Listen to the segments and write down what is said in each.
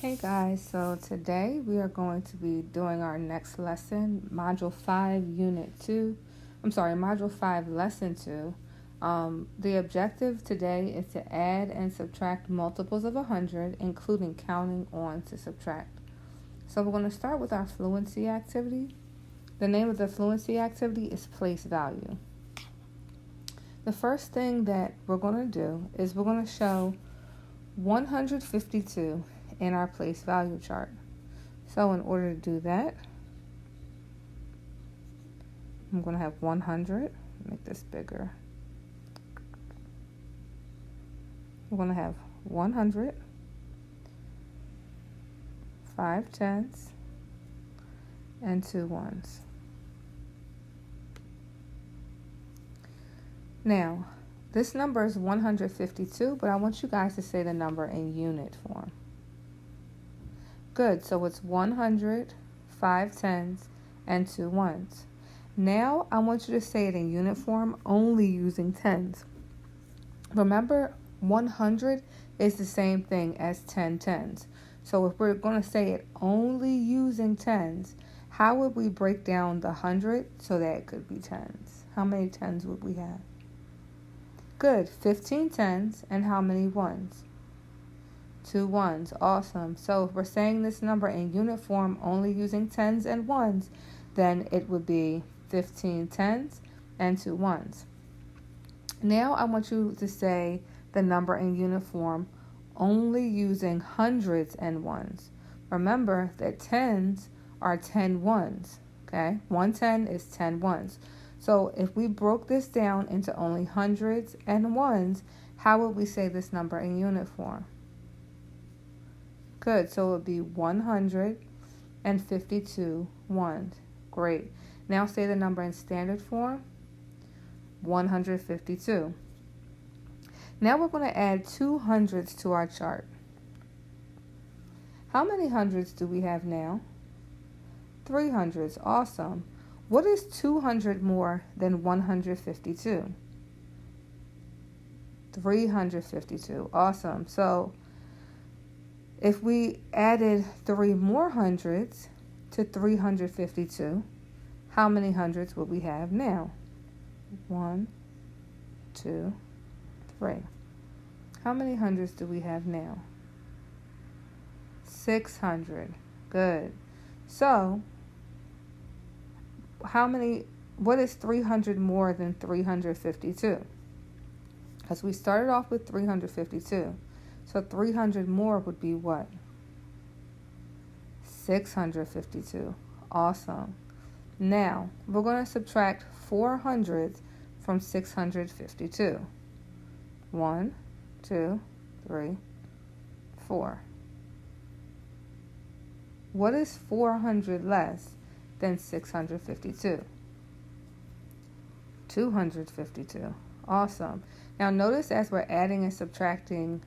Hey guys, so today we are going to be doing our next lesson, Module 5, Unit 2. Module 5, Lesson 2. The objective today is to add and subtract multiples of 100, including counting on to subtract. So we're going to start with our fluency activity. The name of the fluency activity is place value. The first thing that we're going to do is we're going to show 152 in our place value chart. So in order to do that, I'm going to have 100, make this bigger. We're going to have 100, 5 tens, and 2 ones. Now, this number is 152, but I want you guys to say the number in unit form. Good, so it's 100, 5 tens, and 2 ones. Now I want you to say it in unit form only using tens. Remember, 100 is the same thing as 10 tens. So if we're going to say it only using tens, how would we break down the 100 so that it could be tens? How many tens would we have? Good, 15 tens, and how many ones? 2 ones. Awesome. So if we're saying this number in unit form only using tens and ones, then it would be 15 tens and 2 ones. Now I want you to say the number in unit form only using hundreds and ones. Remember that tens are 10 ones. Okay? 110 is 10 ones. So if we broke this down into only hundreds and ones, how would we say this number in unit form? Good, so it would be 152 ones. Great. Now say the number in standard form, 152. Now we're going to add 2 hundreds to our chart. How many hundreds do we have now? 3 hundreds. Awesome. What is 200 more than 152? 352. Awesome. So if we added 3 more hundreds to 352, how many hundreds would we have now? 1, 2, 3. How many hundreds do we have now? 600. Good. So, what is 300 more than 352? Because we started off with 352. So 300 more would be what? 652. Awesome. Now, we're going to subtract 400 from 652. 1, 2, 3, 4. What is 400 less than 652? 252. Awesome. Now notice as we're adding and subtracting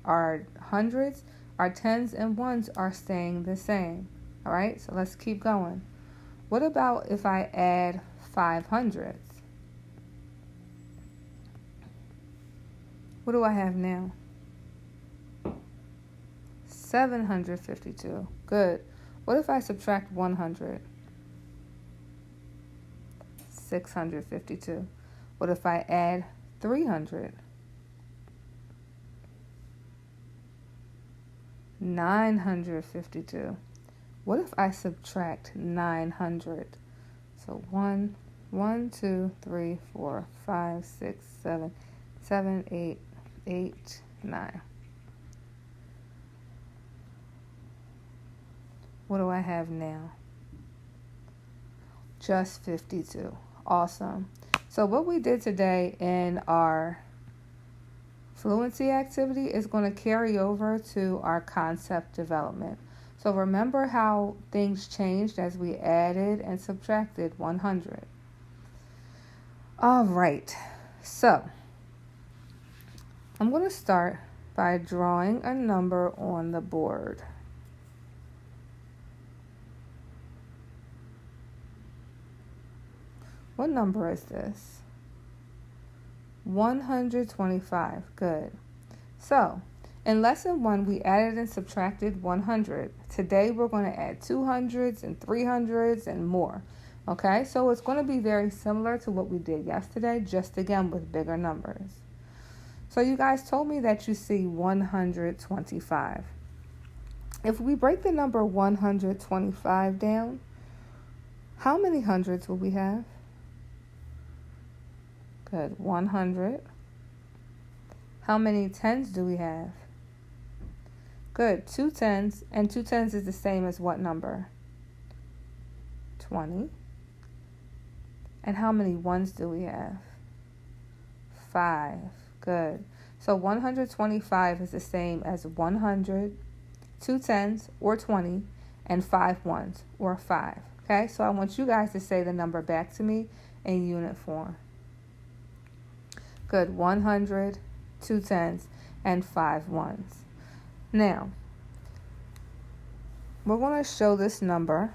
our hundreds, our tens and ones are staying the same. All right, so let's keep going. What about if I add 500s? What do I have now? 752. Good. What if I subtract 100? 652. What if I add 300? 952. What if I subtract 900? So 1, 2, 3, 4, 5, 6, 7, 8, 9. What do I have now? Just 52. Awesome. So what we did today in our fluency activity is going to carry over to our concept development. So remember how things changed as we added and subtracted 100. All right. So I'm going to start by drawing a number on the board. What number is this? 125. Good. So In lesson 1, we added and subtracted 100. Today, we're going to add 200s and 300s and more. Okay, so it's going to be very similar to what we did yesterday, just again with bigger numbers. So you guys told me that you see 125. If we break the number 125 down, how many hundreds will we have? Good, 100. How many tens do we have? Good, 2 tens, and 2 tens is the same as what number? 20. And how many ones do we have? 5. Good. So 125 is the same as 100, 2 tens, or 20, and 5 ones, or 5. Okay, so I want you guys to say the number back to me in unit form. Good. 100, 2 tens, and 5 ones. Now, we're going to show this number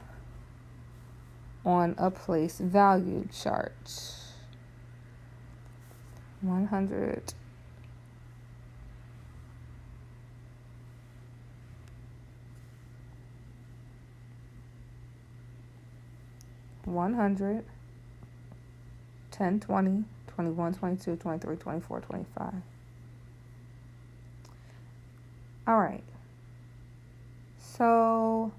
on a place value chart. 100. 100, 10, 20, 21, 22, 23, 24, 25. All right. So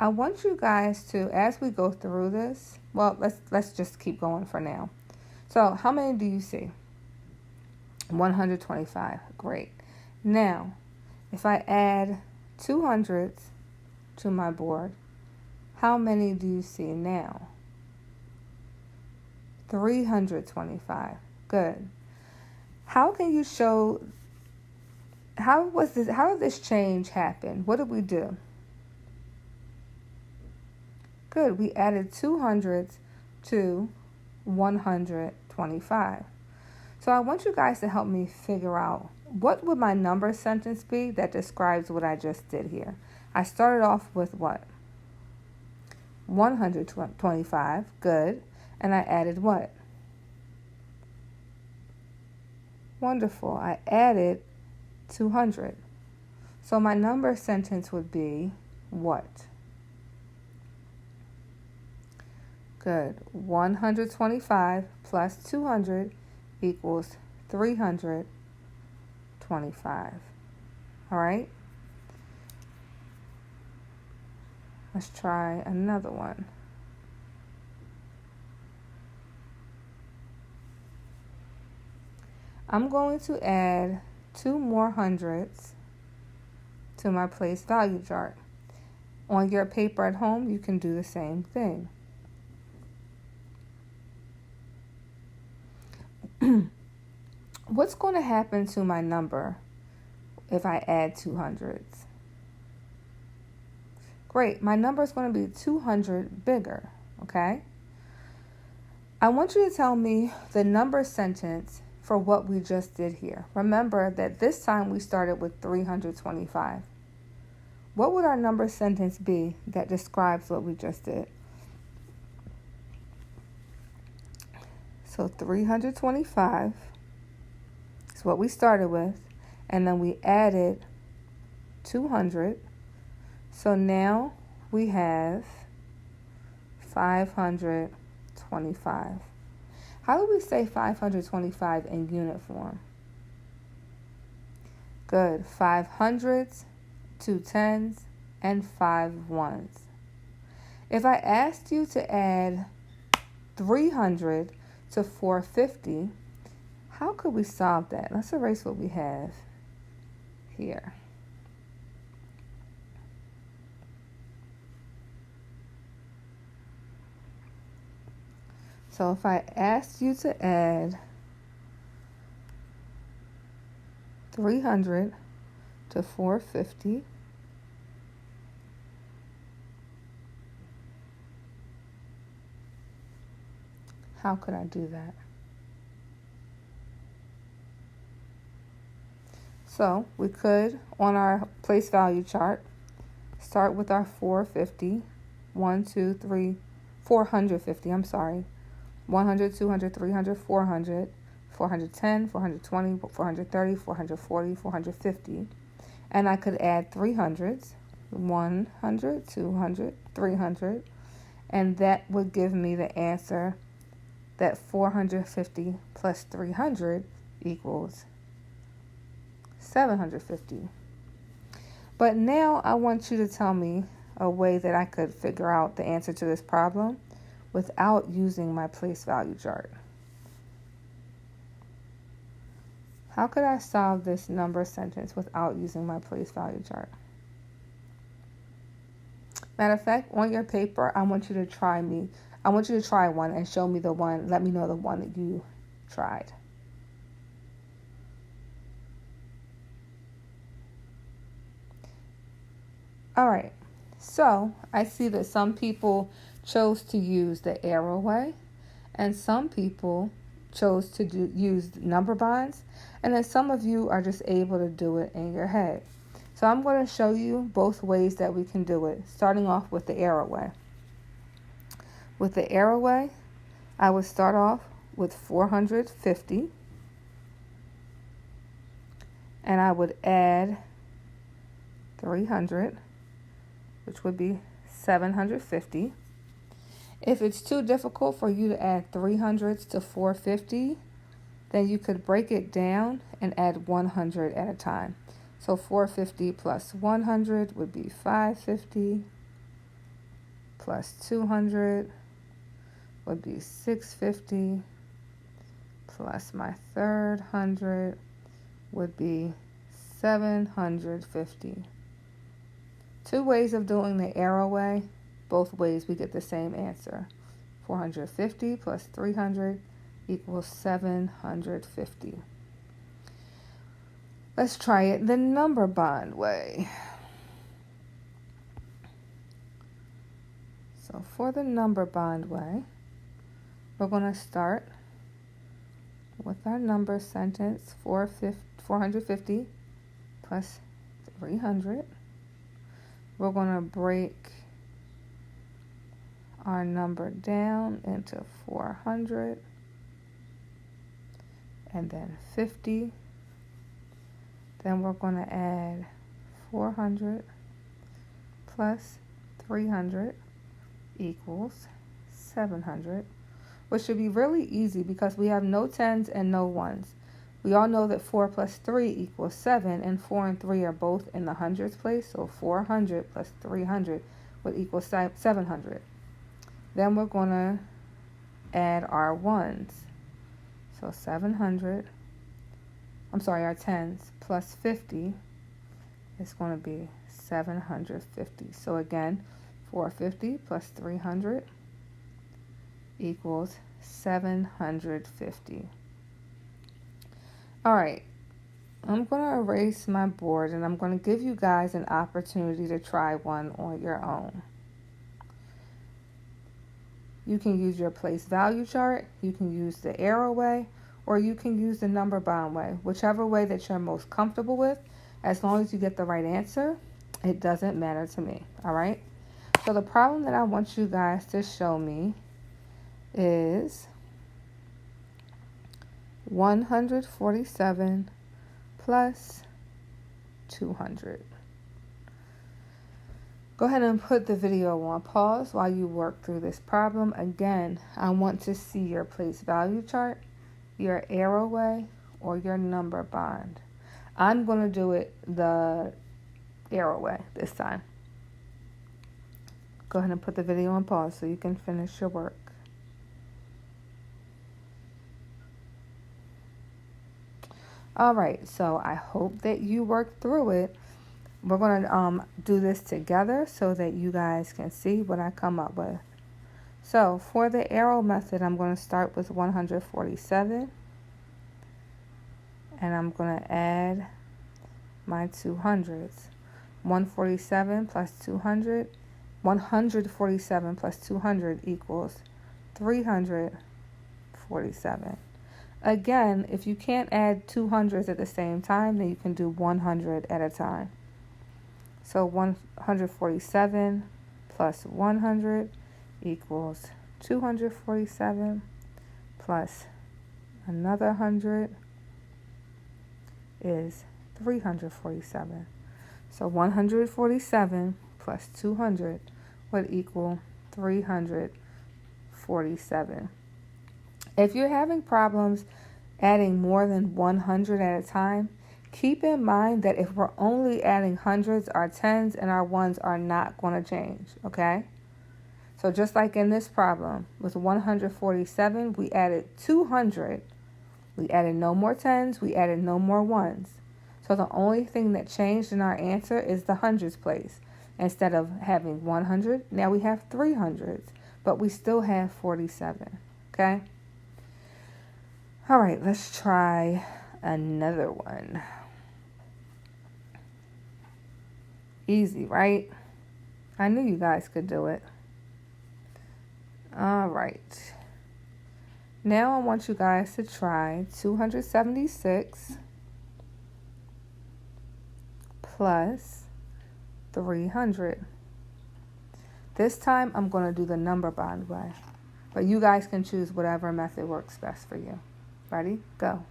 I want you guys to, as we go through this, well, let's just keep going for now. So how many do you see? 125. Great. Now, if I add 200s to my board, how many do you see now? 325. Good. How can you show, how did this change happen? What did we do? Good. We added 200s to 125. So I want you guys to help me figure out, what would my number sentence be that describes what I just did here? I started off with what? 125. Good. And I added what? Wonderful. I added 200. So my number sentence would be what? Good. 125 plus 200 equals 325. All right? Let's try another one. I'm going to add 2 more hundreds to my place value chart. On your paper at home, you can do the same thing. What's going to happen to my number if I add 200s? Great, my number is going to be 200 bigger, okay? I want you to tell me the number sentence for what we just did here. Remember that this time we started with 325. What would our number sentence be that describes what we just did? So 325 is what we started with, and then we added 200. So now we have 525. How do we say 525 in unit form? Good. 5 hundreds, 2 tens, and 5 ones. If I asked you to add 300 to 450, how could we solve that? Let's erase what we have here. So if I asked you to add 300 to 450, how could I do that? So we could, on our place value chart, start with our 450. 450, I'm sorry. 100, 200, 300, 400, 410, 420, 430, 440, 450. And I could add 300s, 100, 200, 300. And that would give me the answer that 450 plus 300 equals 750. But now I want you to tell me a way that I could figure out the answer to this problem without using my place value chart. How could I solve this number sentence without using my place value chart? Matter of fact, on your paper, I want you to try one and show me the one. Let me know the one that you tried. All right. So I see that some people chose to use the arrow way, and some people chose to use number bonds, and then some of you are just able to do it in your head. So I'm going to show you both ways that we can do it, starting off with the arrow way. With the arrow way, I would start off with 450, and I would add 300, which would be 750. If it's too difficult for you to add 300s to 450, then you could break it down and add 100 at a time. So 450 plus 100 would be 550, plus 200 would be 650, plus my third 100 would be 750. Two ways of doing the arrow way. Both ways we get the same answer. 450 plus 300 equals 750. Let's try it the number bond way. So for the number bond way, we're going to start with our number sentence, 450 plus 300. We're going to break our number down into 400 and then 50. Then we're going to add 400 plus 300 equals 700, which should be really easy because we have no 10s and no 1s. We all know that 4 plus 3 equals 7, and 4 and 3 are both in the hundreds place, so 400 plus 300 would equal 700. Then we're going to add our 1s. So our 10s plus 50 is going to be 750. So again, 450 plus 300 equals 750. All right, I'm going to erase my board and I'm going to give you guys an opportunity to try one on your own. You can use your place value chart, you can use the arrow way, or you can use the number bond way. Whichever way that you're most comfortable with, as long as you get the right answer, it doesn't matter to me, all right? So the problem that I want you guys to show me is 147 plus 200. Go ahead and put the video on pause while you work through this problem. Again, I want to see your place value chart, your arrow way, or your number bond. I'm going to do it the arrow way this time. Go ahead and put the video on pause so you can finish your work. All right, so I hope that you worked through it. We're going to do this together so that you guys can see what I come up with. So for the arrow method, I'm going to start with 147. And I'm going to add my 200s. 147 plus 200. 147 plus 200 equals 347. Again, if you can't add 200s at the same time, then you can do 100 at a time. So 147 plus 100 equals 247 plus another 100 is 347. So 147 plus 200 would equal 347. If you're having problems adding more than 100 at a time, keep in mind that if we're only adding hundreds, our tens and our ones are not going to change, okay? So just like in this problem, with 147, we added 200. We added no more tens, we added no more ones. So the only thing that changed in our answer is the hundreds place. Instead of having 100, now we have 300s, but we still have 47, okay? All right, let's try another one. Easy, right? I knew you guys could do it. All right. Now I want you guys to try 276 plus 300. This time I'm going to do the number bond way, but you guys can choose whatever method works best for you. Ready? Go.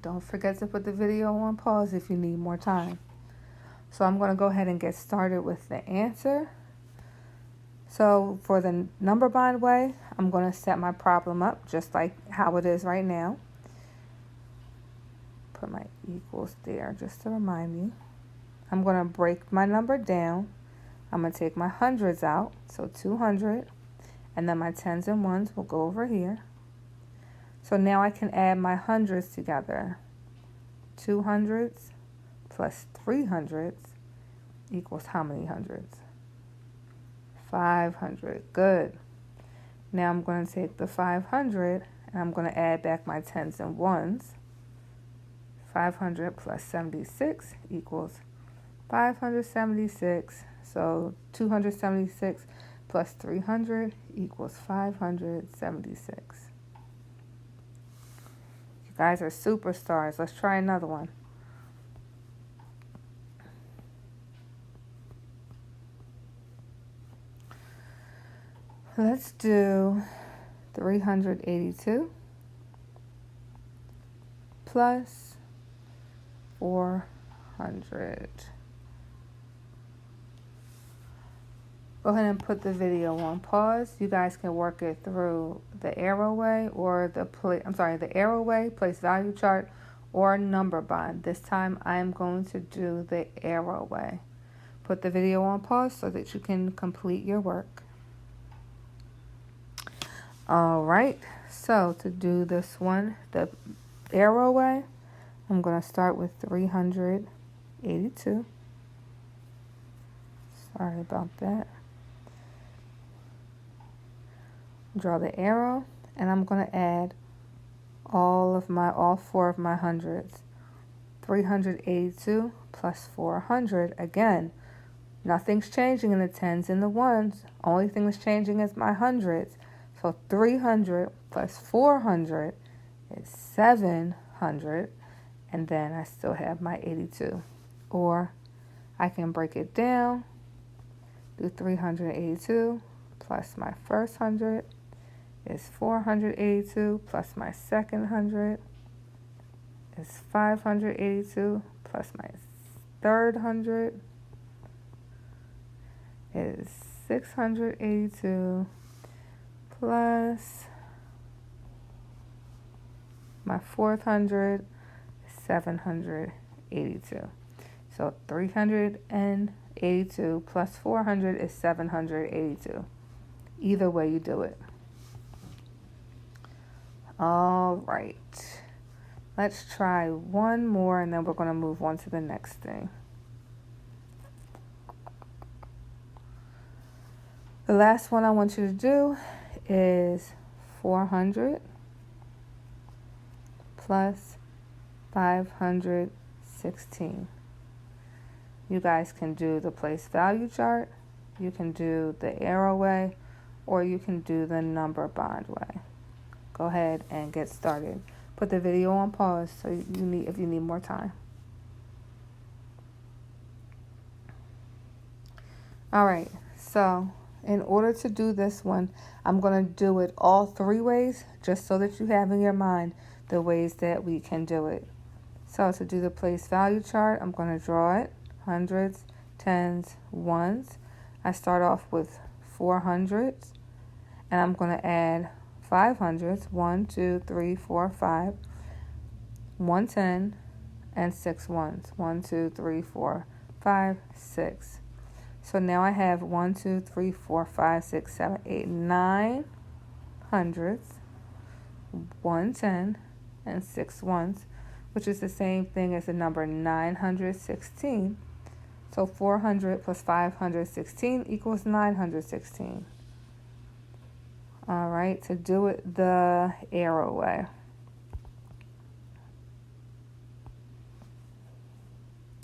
Don't forget to put the video on pause if you need more time. So I'm going to go ahead and get started with the answer. So for the number bond way, I'm going to set my problem up just like how it is right now. Put my equals there just to remind me. I'm going to break my number down. I'm going to take my hundreds out, so 200, and then my tens and ones will go over here. So now I can add my hundreds together. 200s plus 300s equals how many hundreds? 500. Good. Now I'm going to take the 500 and I'm going to add back my tens and ones. 500 plus 76 equals 576. So 276 plus 300 equals 576. You guys are superstars. Let's try another one. Let's do 382 plus 400. Go ahead and put the video on pause. You guys can work it through the arrow way or the arrow way, place value chart, or number bond. This time I am going to do the arrow way. Put the video on pause so that you can complete your work. All right, so to do this one, the arrow way, I'm going to start with 382. Sorry about that. Draw the arrow, and I'm going to add all four of my hundreds. 382 plus 400. Again, nothing's changing in the tens and the ones. Only thing that's changing is my hundreds. So 300 plus 400 is 700, and then I still have my 82. Or I can break it down, do 382 plus my first 100 is 482, plus my second 100 is 582, plus my third 100 is 682, plus my fourth 100 is 782. So 382 plus 400 is 782. Either way you do it. All right. Let's try one more and then we're going to move on to the next thing. The last one I want you to do is 400 plus 516. You guys can do the place value chart, you can do the arrow way, or you can do the number bond way. Go ahead and get started. Put the video on pause so if you need more time. All right, so in order to do this one, I'm going to do it all three ways, just so that you have in your mind the ways that we can do it. So to do the place value chart, I'm going to draw it, hundreds, tens, ones. I start off with 400s, and I'm going to add 500s, 1, 2, 3, 4, 5, 110, and 6 ones, 1, 2, 3, 4, 5, 6. So now I have 1, 2, 3, 4, 5, 6, 7, 8, 9 hundreds, 110, and 6 ones, which is the same thing as the number 916. So 400 plus 516 equals 916. All right, to do it the arrow way.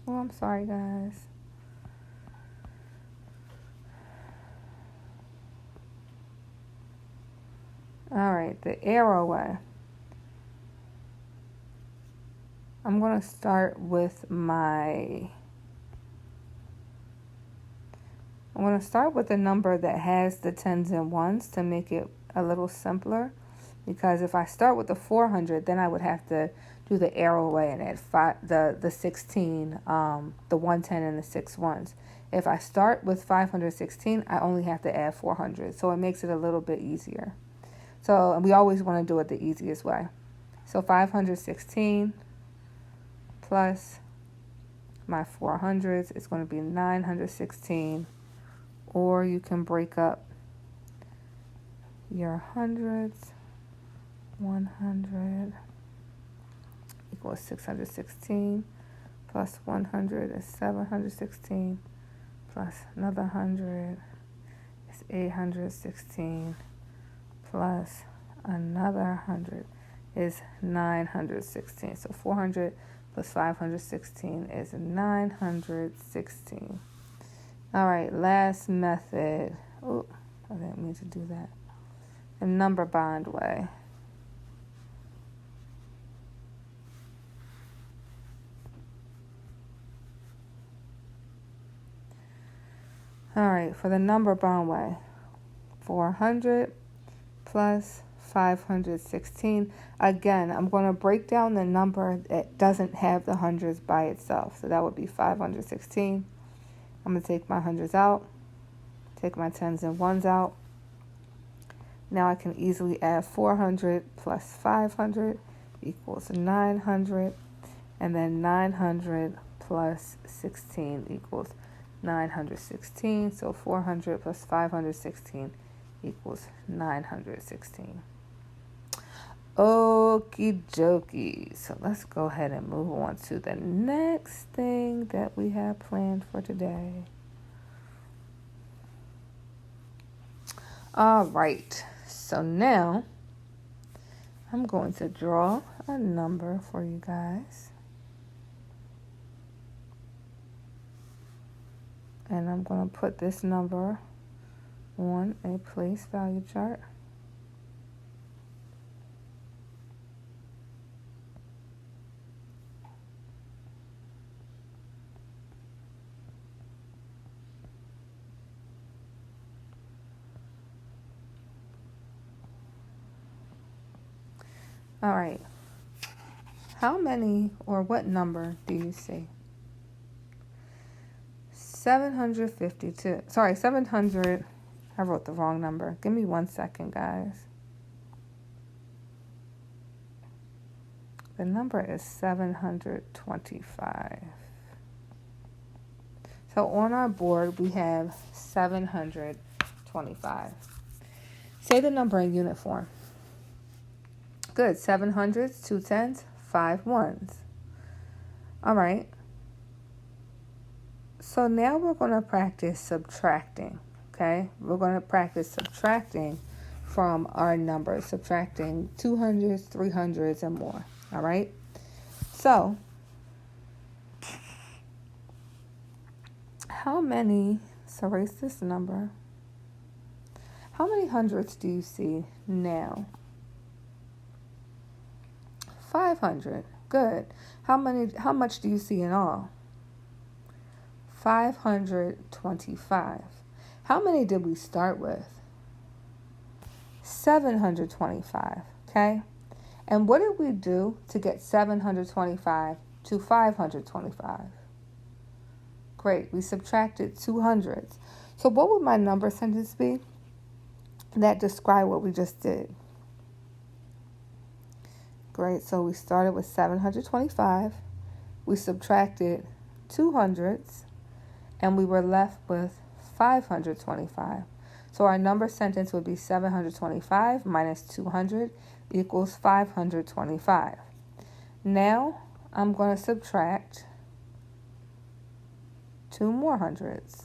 Oh, I'm sorry, guys. All right, the arrow way. I'm going to start with the number that has the tens and ones to make it a little simpler. Because if I start with the 400, then I would have to do the arrow way and add the 16, the 110 and the 6 ones. If I start with 516, I only have to add 400. So it makes it a little bit easier. So and we always want to do it the easiest way. So 516 plus my 400s is going to be 916. Or you can break up your hundreds. 100 equals 616 plus 100 is 716 plus another 100 is 816 plus another 100 is 916. So 400 plus 516 is 916. All right, last method. Oh, I didn't mean to do that. The number bond way. All right, for the number bond way, 400 plus 516. Again, I'm going to break down the number that doesn't have the hundreds by itself. So that would be 516. I'm going to take my hundreds out, take my tens and ones out. Now I can easily add 400 plus 500 equals 900. And then 900 plus 16 equals 916. So 400 plus 516 equals 916. Okie dokie. So let's go ahead and move on to the next thing that we have planned for today. All right. So now I'm going to draw a number for you guys. And I'm going to put this number on a place value chart. All right. How many or what number do you see? 752. Sorry, 700. I wrote the wrong number. Give me 1 second, guys. The number is 725. So on our board, we have 725. Say the number in unit form. Good. 7 hundreds, 2 tens, 5 ones. All right. So now we're going to practice subtracting, okay? We're going to practice subtracting from our numbers, subtracting 200s, 300s, and more, all right? So, let's erase this number. How many hundreds do you see now? 500. Good. How much do you see in all? 525. How many did we start with? 725, okay? And what did we do to get 725 to 525? Great, we subtracted 200s. So what would my number sentence be that describe what we just did? Great, so we started with 725, we subtracted 200s, and we were left with 525. So our number sentence would be 725 minus 200 equals 525. Now I'm going to subtract 2 more hundreds.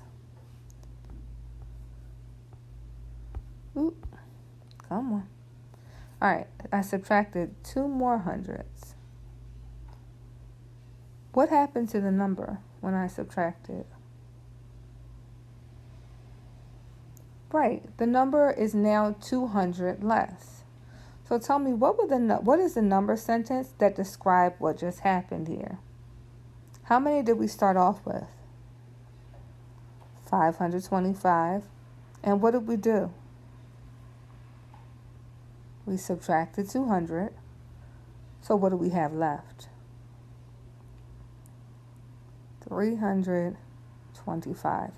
Oop, come on. All right, I subtracted 2 more hundreds. What happened to the number when I subtracted? Right, the number is now 200 less. So tell me, what is the number sentence that describe what just happened here? How many did we start off with? 525. And what did we do? We subtracted 200. So what do we have left? 325.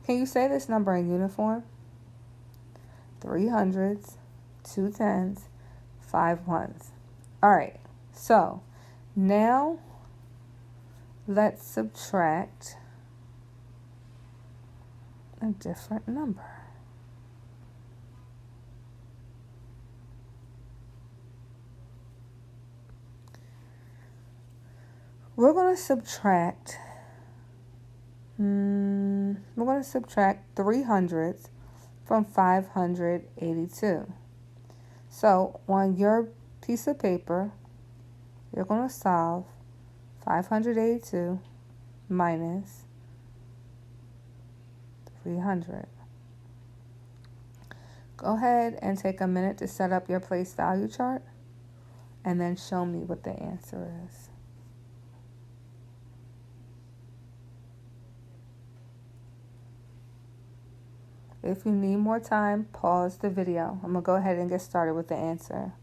Can you say this number in uniform? 3 hundreds, 2 tens, 5 ones. All right, so now let's subtract a different number. We're going to subtract 300s from 582. So on your piece of paper, you're going to solve 582 minus 300. Go ahead and take a minute to set up your place value chart and then show me what the answer is. If you need more time, pause the video. I'm going to go ahead and get started with the answer.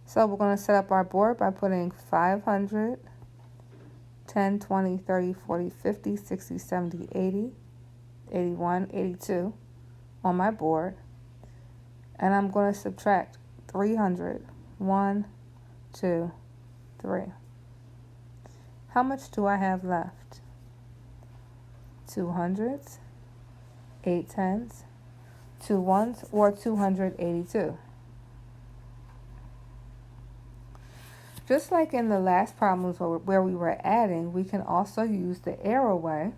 So we're going to set up our board by putting 500, 10, 20, 30, 40, 50, 60, 70, 80, 81, 82 on my board. And I'm going to subtract 300. 1, 2, 3. How much do I have left? 200s, 8 tens, 2 ones, or 282. Just like in the last problems where we were adding, we can also use the arrow way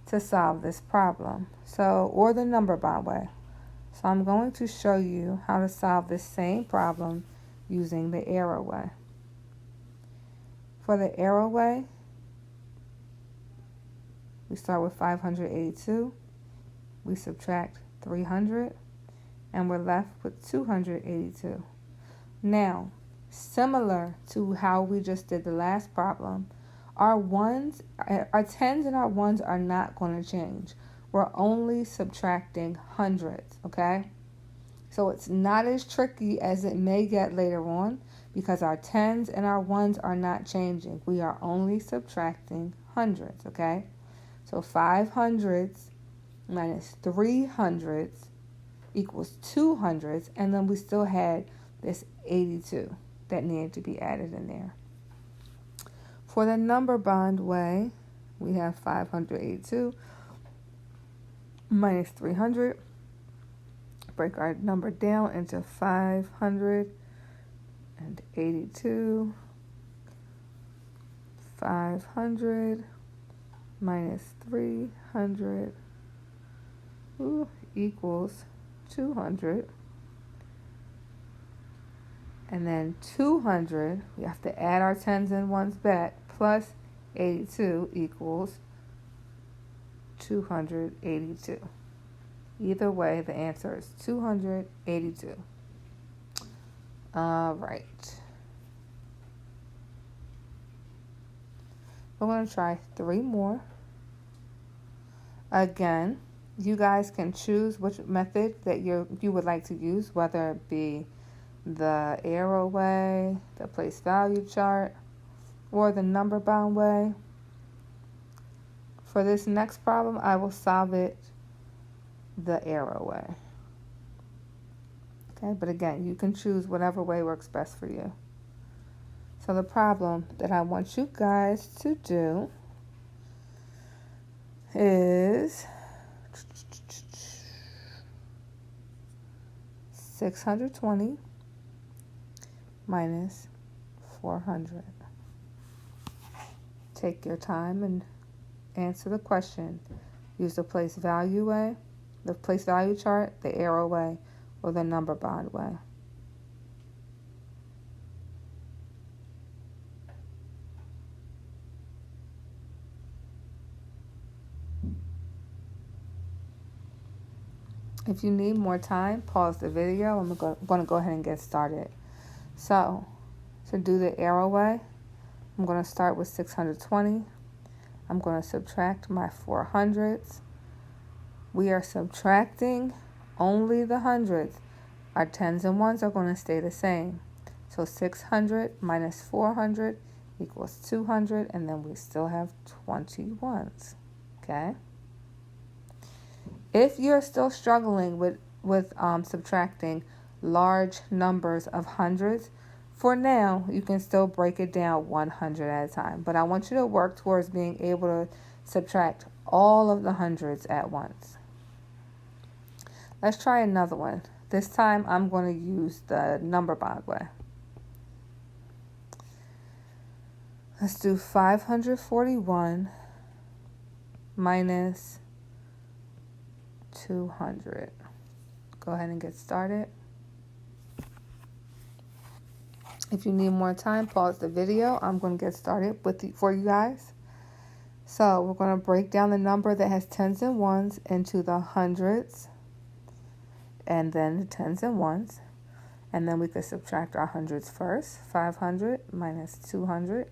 to solve this problem. Or the number bond way. So I'm going to show you how to solve this same problem using the arrow way. For the arrow way, we start with 582. We subtract 300, and we're left with 282. Now, similar to how we just did the last problem, our tens and our ones are not going to change. We're only subtracting hundreds, okay? So it's not as tricky as it may get later on because our tens and our ones are not changing. We are only subtracting hundreds, okay? So 500s minus 300s equals 200s, and then we still had this 82 that needed to be added in there. For the number bond way, we have 582 minus 300. Break our number down into 582. 500 minus 300 equals 200. And then 200, we have to add our tens and ones back, plus 82 equals 282. Either way, the answer is 282. All right. We're going to try 3 more. Again, You guys can choose which method that you would like to use, whether it be the arrow way, the place value chart, or the number bound way. For this next problem, I will solve it the arrow way. Okay, but again, you can choose whatever way works best for you. So the problem that I want you guys to do is 620 minus 400. Take your time and answer the question. Use the place value way, the place value chart, the arrow way, or the number bond way. If you need more time, pause the video. I'm going to go ahead and get started. So, to do the arrow way, I'm going to start with 620. I'm going to subtract my 400s. We are subtracting only the hundreds. Our tens and ones are going to stay the same. So 600 minus 400 equals 200, and then we still have 21s. Okay? If you're still struggling with subtracting large numbers of hundreds, for now, you can still break it down 100 at a time. But I want you to work towards being able to subtract all of the hundreds at once. Let's try another one. This time, I'm going to use the number bond way. Let's do 541 minus 200. Go ahead and get started. If you need more time, pause the video. I'm going to get started for you guys. So we're going to break down the number that has tens and ones into the hundreds, and then the tens and ones. And then we could subtract our hundreds first. 500 minus 200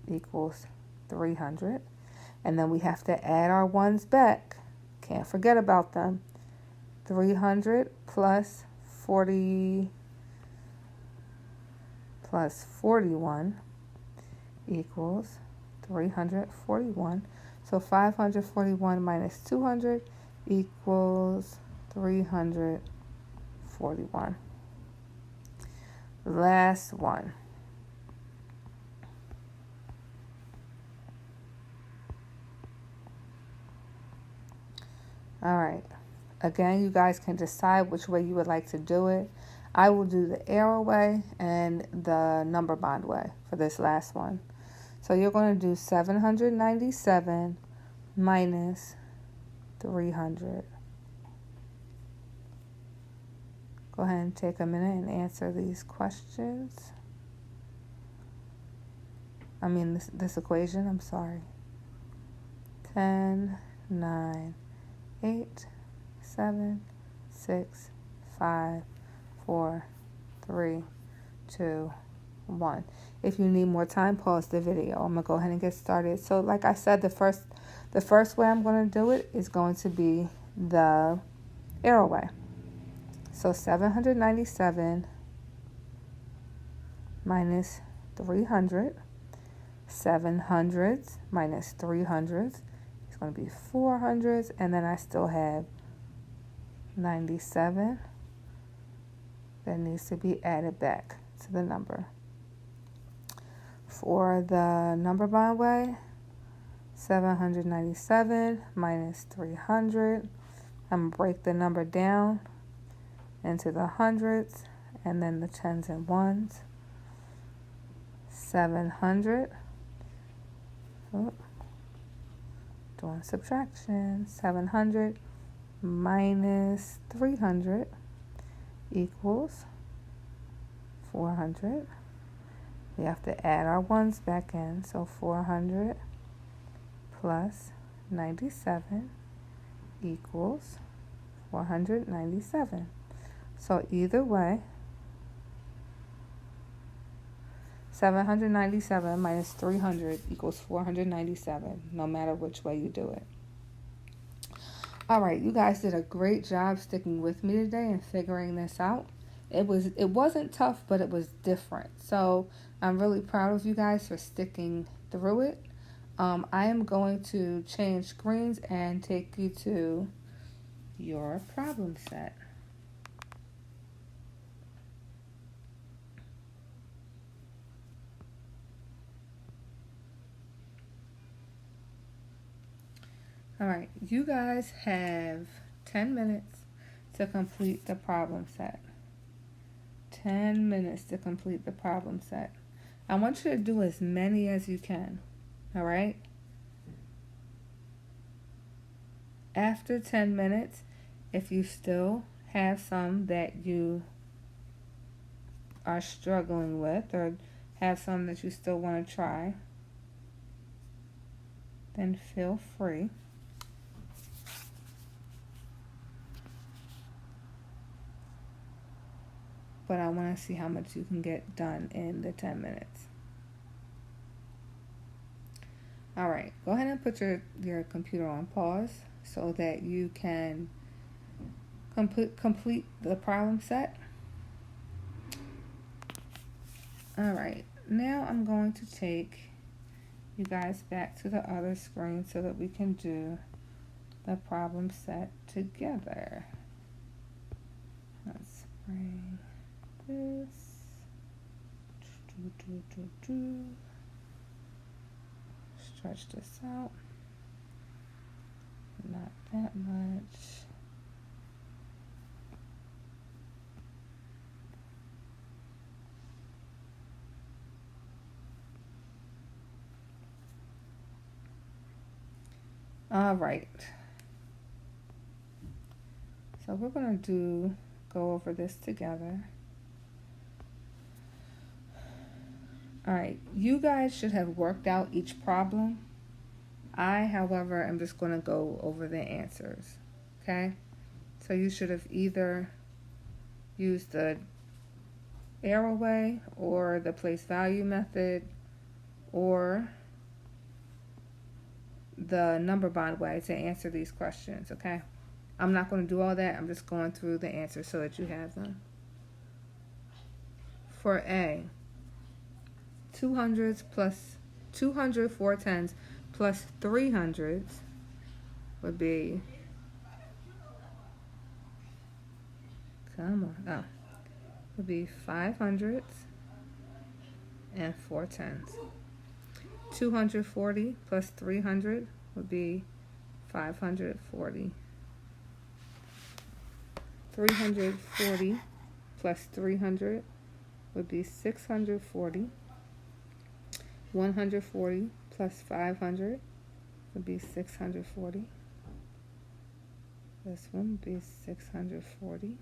equals 300. And then we have to add our ones back. Can't forget about them. 300 plus 40 plus 41 equals 341. So 541 minus 200 equals 341. Last one. All right. Again, you guys can decide which way you would like to do it. I will do the arrow way and the number bond way for this last one. So you're going to do 797 minus 300. Go ahead and take a minute and answer these questions. This equation, I'm sorry. 10, 9, 8, 7, 6, 5, 4, 3, 2, 1. If you need more time, pause the video. I'm going to go ahead and get started. So like I said, the first way I'm going to do it is going to be the arrow way. So 797 minus 300. 700s minus 300s is going to be 400s, and then I still have 97 that needs to be added back to the number. For the number bond way, 797 minus 300. I'm going to break the number down into the hundreds and then the tens and ones. 700. Doing subtraction. 700 minus 300 equals 400. We have to add our ones back in. So 400 plus 97 equals 497. So either way, 797 minus 300 equals 497, no matter which way you do it. All right, you guys did a great job sticking with me today and figuring this out. It wasn't tough, but it was different. So I'm really proud of you guys for sticking through it. I am going to change screens and take you to your problem set. All right, you guys have 10 minutes to complete the problem set. 10 minutes to complete the problem set. I want you to do as many as you can. All right? After 10 minutes, if you still have some that you are struggling with or have some that you still want to try, then feel free. But I want to see how much you can get done in the 10 minutes. All right, go ahead and put your computer on pause so that you can complete the problem set. All right, now I'm going to take you guys back to the other screen so that we can do the problem set together. Let's bring this. Stretch this out. Not that much. All right. So we're going to go over this together. All right, you guys should have worked out each problem. I, however, am just going to go over the answers, okay? So you should have either used the arrowway or the place value method or the number bond way to answer these questions, okay? I'm not going to do all that. I'm just going through the answers so that you have them. For A, 200s plus 200 410s plus 300s would be, would be 500s and 410s. 240 plus 300 would be 540. 340 plus 300 would be 640. 140 plus 500 would be 640. This one would be 640.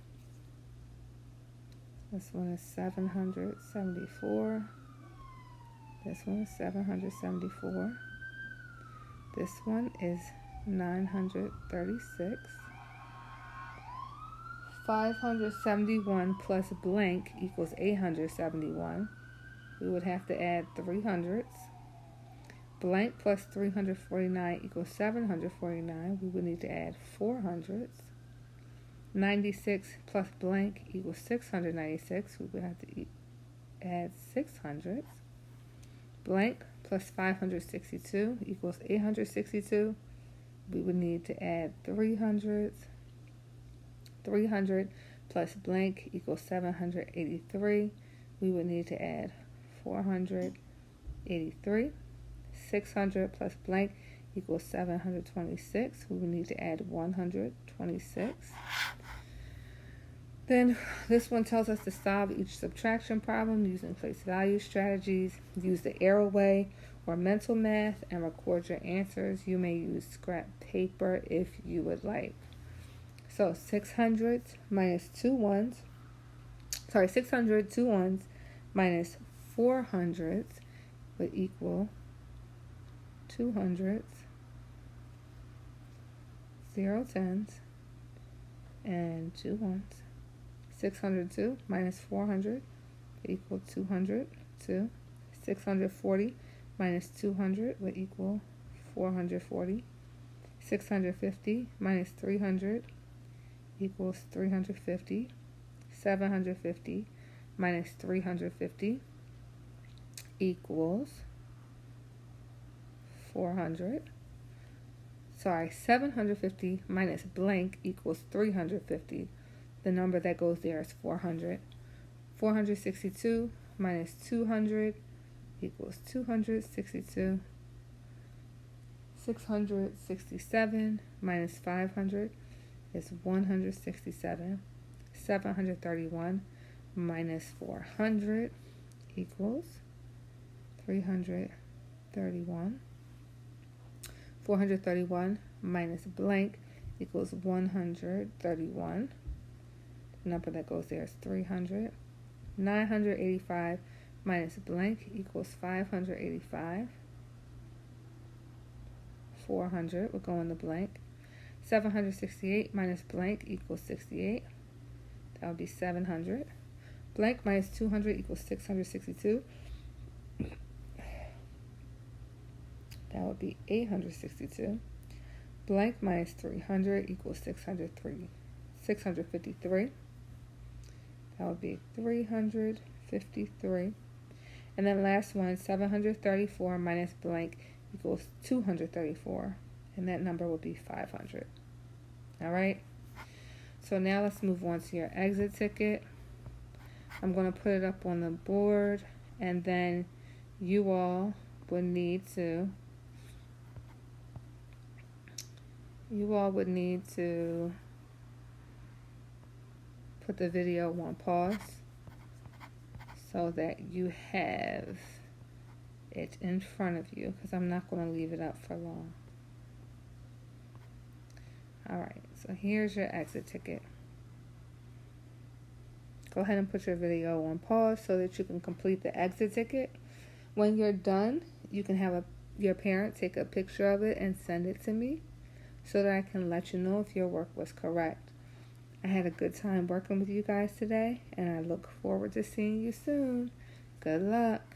This one is 774. This one is 774. This one is 936. 571 plus blank equals 871. We would have to add 300s. Blank plus 349 equals 749. We would need to add 400s. 96 plus blank equals 696. We would have to add 600s. Blank plus 562 equals 862. We would need to add 300s. 300 plus blank equals 783. We would need to add 483. 600 plus blank equals 726. We would need to add 126. Then this one tells us to solve each subtraction problem using place value strategies. Use the arrowway or mental math and record your answers. You may use scrap paper if you would like. So 600 minus 2 ones. 600 2 ones minus 400 would equal 200s, 0 10s, and 2 ones. 602 minus 400 would equal 202. 640 minus 200 would equal 440. 650 minus 300 equals 350. 750 minus 350 equals 400. Sorry, 750 minus blank equals 350. The number that goes there is 400. 462 minus 200 equals 262. 667 minus 500 is 167. 731 minus 400 equals 331. 431 minus blank equals 131. The number that goes there is 300. 985 minus blank equals 585. 400 will go in the blank. 768 minus blank equals 68. That would be 700. Blank minus 200 equals 662. That would be 862. Blank minus 300 equals 653. That would be 353. And then last one, 734 minus blank equals 234. And that number will be 500. All right. So now let's move on to your exit ticket. I'm going to put it up on the board, and then you all would need to put the video on pause so that you have it in front of you, because I'm not going to leave it up for long. Alright, so here's your exit ticket. Go ahead and put your video on pause so that you can complete the exit ticket. When you're done, you can have your parent take a picture of it and send it to me so that I can let you know if your work was correct. I had a good time working with you guys today, and I look forward to seeing you soon. Good luck.